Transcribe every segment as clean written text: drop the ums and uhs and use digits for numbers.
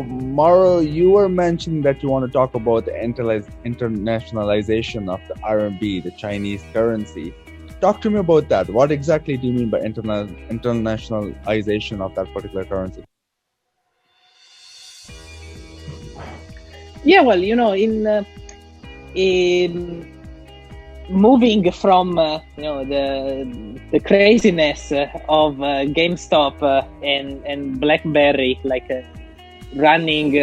Mauro, you were mentioning that you want to talk about the internationalization of the RMB, the Chinese currency. Talk to me about that. What exactly do you mean by internationalization of that particular currency? Yeah, well, in moving from the craziness of GameStop and BlackBerry, like running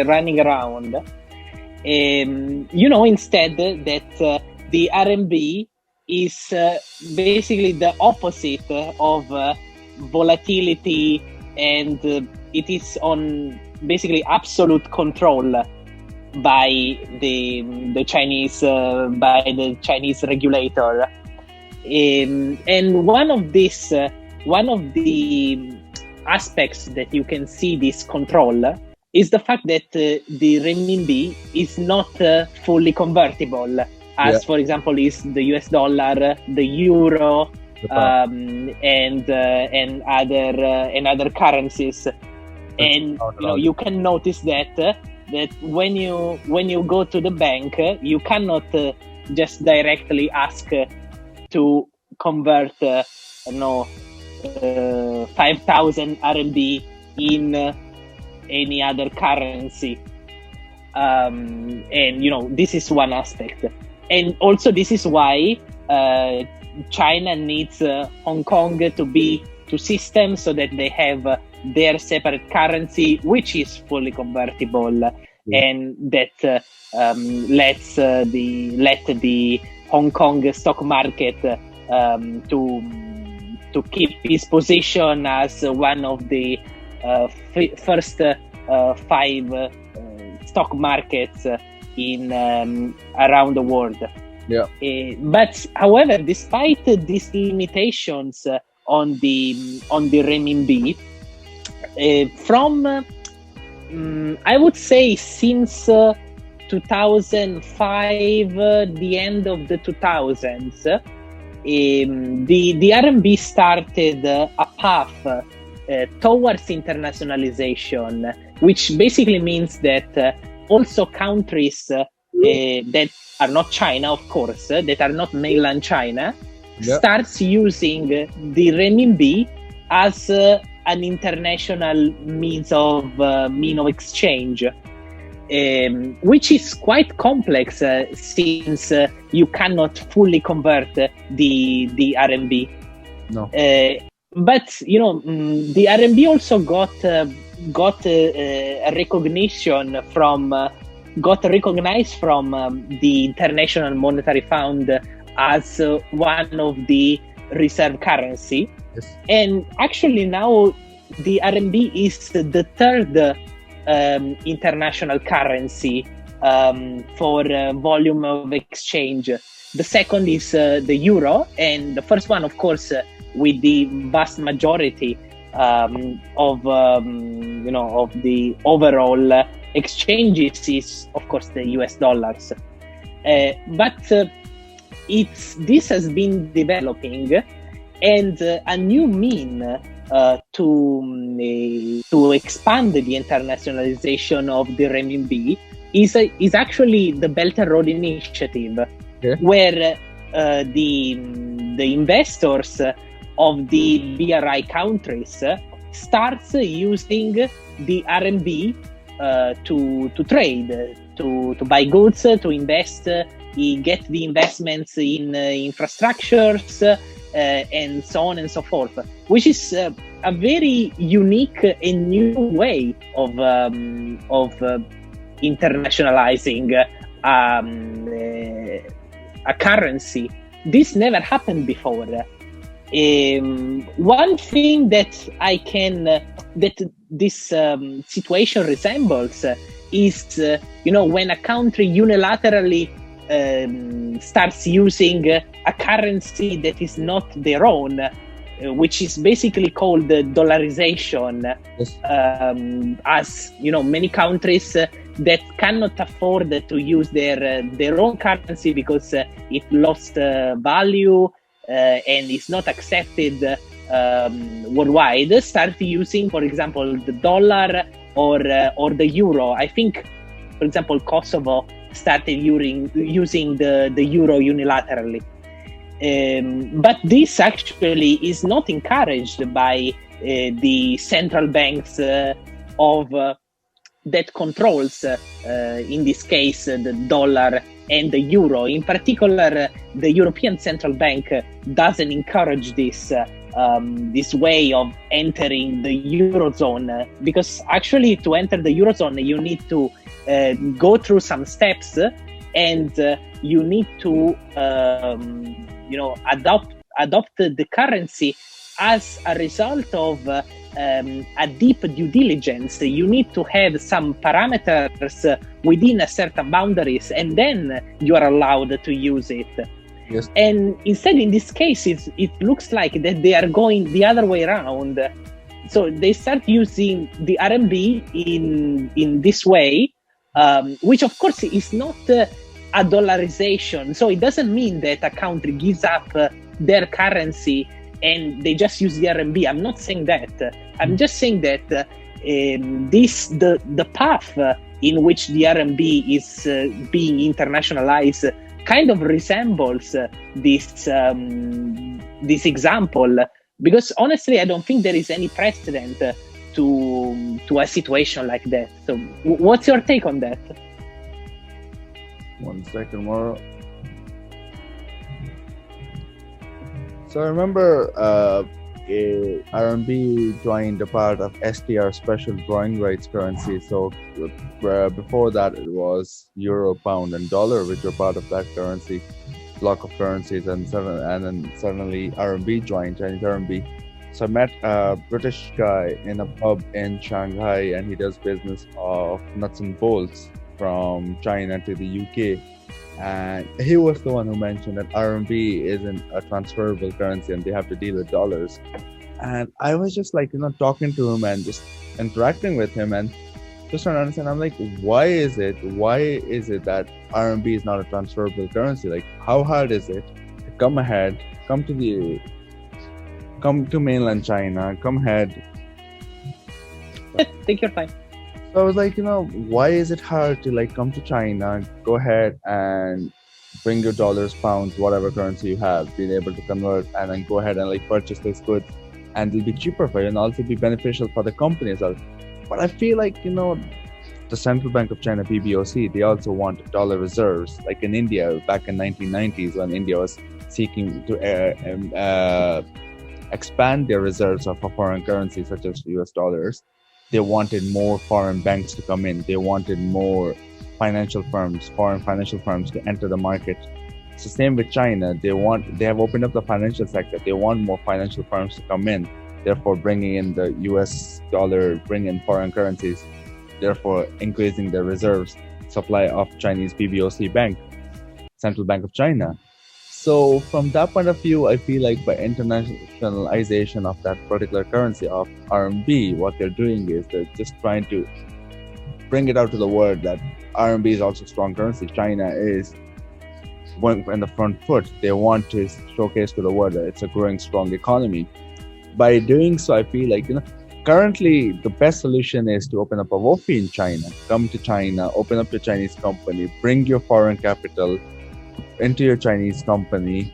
around, instead that the RMB is basically the opposite of volatility, and it is on basically absolute control by the Chinese regulator, and one of the aspects that you can see this control is the fact that the renminbi is not fully convertible, as for example is the US dollar, the euro, and other currencies. And you can notice that when you go to the bank, you cannot just directly ask to convert 5,000 RMB in any other currency, and this is one aspect. And also this is why China needs Hong Kong to system, so that they have their separate currency, which is fully convertible, and that let the Hong Kong stock market to keep its position as one of the first 5 stock markets in around the world. But however, despite these limitations on the renminbi, from I would say since 2005, the end of the 2000s, the RMB started a path towards internationalization, which basically means that also countries that are not China, of course, that are not mainland China, starts using the renminbi as an international means of exchange, which is quite complex since you cannot fully convert the RMB. No. But the RMB also got recognized from the International Monetary Fund as one of the reserve currency. Yes. And actually now the RMB is the third international currency for volume of exchange. The second is the euro, and the first one, of course, with the vast majority of the overall exchanges is, of course, the US dollars. But this has been developing, and a new mean to expand the internationalization of the renminbi is actually the Belt and Road Initiative, where the investors of the BRI countries starts using the RMB to trade, to buy goods, to invest, get the investments in infrastructures, and so on and so forth, which is a very unique and new way of internationalizing a currency. This never happened before. One thing that that this situation resembles is when a country unilaterally starts using a currency that is not their own, which is basically called Dolarization. Yes. As many countries that cannot afford to use their own currency because it lost value and is not accepted worldwide, start using, for example, the dollar or the euro. I think, for example, Kosovo started using the euro unilaterally. But this actually is not encouraged by the central banks that controls, in this case, the dollar and the euro. In particular, the European Central Bank doesn't encourage this way of entering the Eurozone, because actually to enter the Eurozone, you need to go through some steps, and you need to adopt the currency as a result of a deep due diligence. You need to have some parameters within a certain boundaries, and then you are allowed to use it. Yes. And instead, in this case, it looks like that they are going the other way around. So they start using the RMB in this way, which of course is not a dollarization. So it doesn't mean that a country gives up their currency and they just use the RMB. I'm not saying that. I'm just saying that the path in which the RMB is being internationalized kind of resembles this example, because honestly, I don't think there is any precedent to a situation like that. So, what's your take on that? 1 second, Mauro. So I remember RMB joined a part of SDR, special drawing rights currency. So before that, it was euro, pound, and dollar, which were part of that currency block of currencies, and then suddenly RMB joined, Chinese RMB. So I met a British guy in a pub in Shanghai, and he does business of nuts and bolts from China to the UK. And he was the one who mentioned that RMB isn't a transferable currency and they have to deal with dollars. And I was just like, talking to him and just interacting with him and just trying to understand. I'm like, why is it that RMB is not a transferable currency? Like, how hard is it to come to mainland China, come ahead? Take your time. So I was like, why is it hard to come to China, go ahead and bring your dollars, pounds, whatever currency you have, being able to convert and then go ahead and purchase these goods, and it'll be cheaper for you and also be beneficial for the company as well. But I feel like, the Central Bank of China, PBOC, they also want dollar reserves. Like in India, back in 1990s, when India was seeking to expand their reserves of a foreign currency, such as US dollars, they wanted more foreign banks to come in. They wanted more foreign financial firms to enter the market. So same with China. They have opened up the financial sector. They want more financial firms to come in, therefore bringing in the US dollar, bring in foreign currencies, therefore increasing the reserves supply of Chinese PBOC Bank, Central Bank of China. So from that point of view, I feel like by internationalization of that particular currency of RMB, what they're doing is they're just trying to bring it out to the world that RMB is also a strong currency. China is going in the front foot. They want to showcase to the world that it's a growing, strong economy. By doing so, I feel like, currently the best solution is to open up a WOFI in China. Come to China, open up your Chinese company, bring your foreign capital into your Chinese company,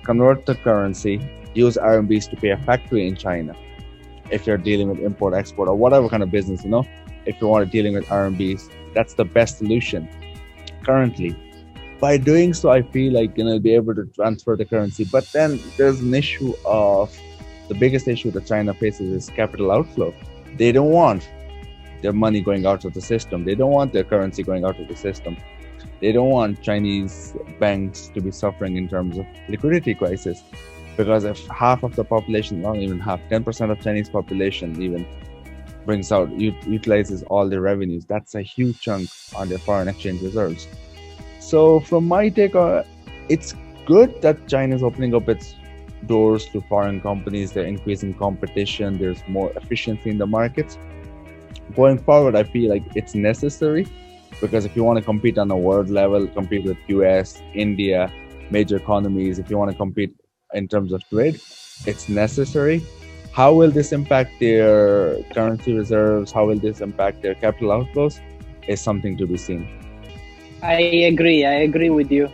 convert the currency, use RMBs to pay a factory in China. If you're dealing with import, export, or whatever kind of business, if you want to dealing with RMBs, that's the best solution currently. By doing so, I feel like, be able to transfer the currency. But then there's an issue the biggest issue that China faces is capital outflow. They don't want their money going out of the system. They don't want their currency going out of the system. They don't want Chinese banks to be suffering in terms of liquidity crisis, because if half of the population, not even half, 10% of Chinese population even utilizes all their revenues, that's a huge chunk on their foreign exchange reserves. So from my take, it's good that China is opening up its doors to foreign companies. They're increasing competition. There's more efficiency in the markets. Going forward, I feel like it's necessary, because if you want to compete on a world level, compete with US, India, major economies, if you want to compete in terms of trade, it's necessary. How will this impact their currency reserves? How will this impact their capital outflows? Is something to be seen. I agree with you.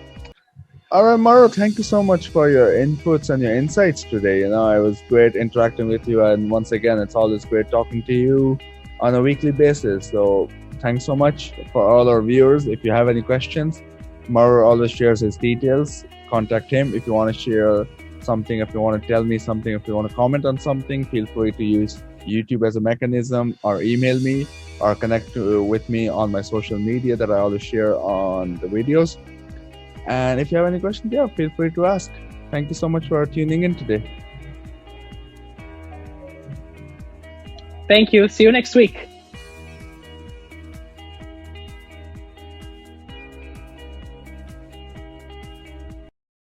All right, Mauro, thank you so much for your inputs and your insights today. It was great interacting with you, and once again, it's always great talking to you on a weekly basis. So thanks so much for all our viewers. If you have any questions, Mauro always shares his details. Contact him if you want to share something, if you want to tell me something, if you want to comment on something. Feel free to use YouTube as a mechanism, or email me, or connect with me on my social media that I always share on the videos. And if you have any questions, feel free to ask. Thank you so much for tuning in today. Thank you. See you next week.